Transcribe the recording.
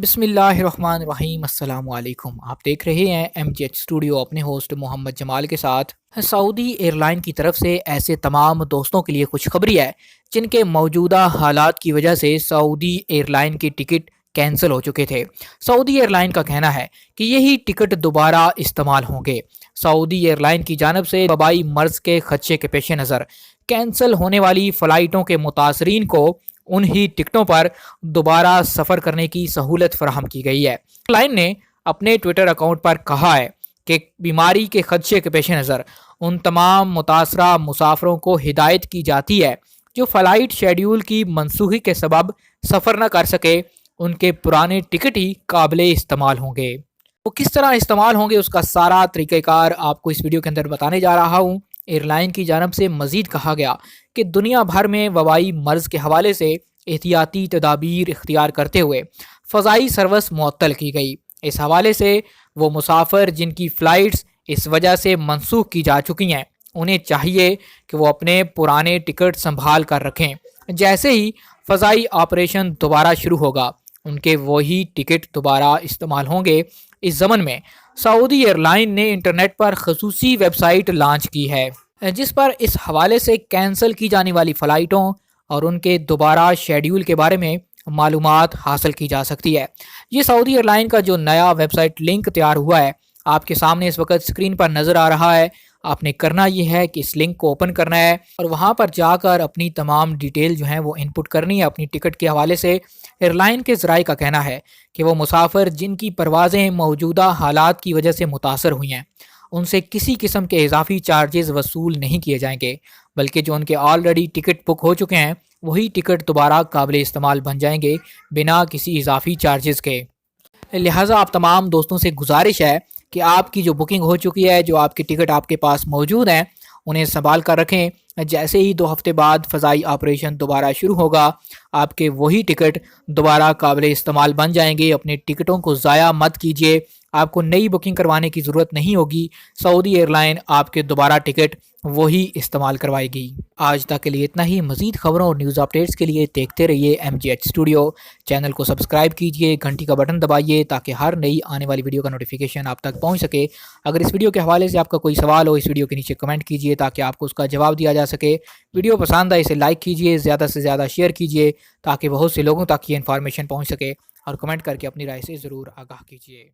بسم اللہ الرحمن الرحیم۔ السلام علیکم، آپ دیکھ رہے ہیں ایم جی ایچ اسٹوڈیو اپنے ہوسٹ محمد جمال کے ساتھ۔ سعودی ایئر لائن کی طرف سے ایسے تمام دوستوں کے لیے خوشخبری ہے جن کے موجودہ حالات کی وجہ سے سعودی ایئر لائن کی ٹکٹ کینسل ہو چکے تھے۔ سعودی ایئر لائن کا کہنا ہے کہ یہی ٹکٹ دوبارہ استعمال ہوں گے۔ سعودی ایئر لائن کی جانب سے وبائی مرض کے خدشے کے پیش نظر کینسل ہونے والی فلائٹوں کے متاثرین کو انہی ٹکٹوں پر دوبارہ سفر کرنے کی سہولت فراہم کی گئی ہے۔ ایئر لائن نے اپنے ٹویٹر اکاؤنٹ پر کہا ہے کہ بیماری کے خدشے کے پیش نظر ان تمام متاثرہ مسافروں کو ہدایت کی جاتی ہے جو فلائٹ شیڈیول کی منسوخی کے سبب سفر نہ کر سکے، ان کے پرانے ٹکٹ ہی قابل استعمال ہوں گے۔ وہ کس طرح استعمال ہوں گے اس کا سارا طریقہ کار آپ کو اس ویڈیو کے اندر بتانے جا رہا ہوں۔ ایئر لائن کی جانب سے مزید کہا گیا کہ دنیا بھر میں وبائی مرض کے حوالے سے احتیاطی تدابیر اختیار کرتے ہوئے فضائی سروس معطل کی گئی۔ اس حوالے سے وہ مسافر جن کی فلائٹس اس وجہ سے منسوخ کی جا چکی ہیں انہیں چاہیے کہ وہ اپنے پرانے ٹکٹ سنبھال کر رکھیں۔ جیسے ہی فضائی آپریشن دوبارہ شروع ہوگا ان کے وہی ٹکٹ دوبارہ استعمال ہوں گے۔ اس ضمن میں سعودی ایئر لائن نے انٹرنیٹ پر خصوصی ویب سائٹ لانچ کی ہے جس پر اس حوالے سے کینسل کی جانے والی فلائٹوں اور ان کے دوبارہ شیڈیول کے بارے میں معلومات حاصل کی جا سکتی ہے۔ یہ سعودی ایئر لائن کا جو نیا ویب سائٹ لنک تیار ہوا ہے آپ کے سامنے اس وقت اسکرین پر نظر آ رہا ہے۔ آپ نے کرنا یہ ہے کہ اس لنک کو اوپن کرنا ہے اور وہاں پر جا کر اپنی تمام ڈیٹیل جو ہیں وہ انپٹ کرنی ہے اپنی ٹکٹ کے حوالے سے۔ ایئر لائن کے ذرائع کا کہنا ہے کہ وہ مسافر جن کی پروازیں موجودہ حالات کی وجہ سے متاثر ہوئی ہیں ان سے کسی قسم کے اضافی چارجز وصول نہیں کیے جائیں گے، بلکہ جو ان کے آلریڈی ٹکٹ بک ہو چکے ہیں وہی ٹکٹ دوبارہ قابل استعمال بن جائیں گے بنا کسی اضافی چارجز کے۔ لہٰذا آپ تمام دوستوں سے گزارش ہے کہ آپ کی جو بکنگ ہو چکی ہے، جو آپ کے ٹکٹ آپ کے پاس موجود ہیں انہیں سنبھال کر رکھیں۔ جیسے ہی 2 ہفتے بعد فضائی آپریشن دوبارہ شروع ہوگا آپ کے وہی ٹکٹ دوبارہ قابل استعمال بن جائیں گے۔ اپنے ٹکٹوں کو ضائع مت کیجیے، آپ کو نئی بکنگ کروانے کی ضرورت نہیں ہوگی۔ سعودی ایئر لائن آپ کے دوبارہ ٹکٹ وہی استعمال کروائے گی۔ آج تک کے لیے اتنا ہی۔ مزید خبروں اور نیوز اپڈیٹس کے لیے دیکھتے رہیے M G H studio. Channel کو سبسکرائب کیجیے، گھنٹی کا بٹن دبائیے تاکہ ہر نئی آنے والی ویڈیو کا نوٹیفیکیشن آپ تک پہنچ سکے۔ اگر اس ویڈیو کے حوالے سے آپ کا کوئی سوال ہو اس ویڈیو کے نیچے کمنٹ کیجیے تاکہ آپ کو اس کا جواب دیا جا سکے۔ ویڈیو پسند آئے اسے لائک کیجیے، زیادہ سے زیادہ شیئر کیجیے تاکہ بہت سے لوگوں تک یہ انفارمیشن پہنچ سکے، اور کمنٹ کر کے اپنی رائے سے ضرور آگاہ کیجیے۔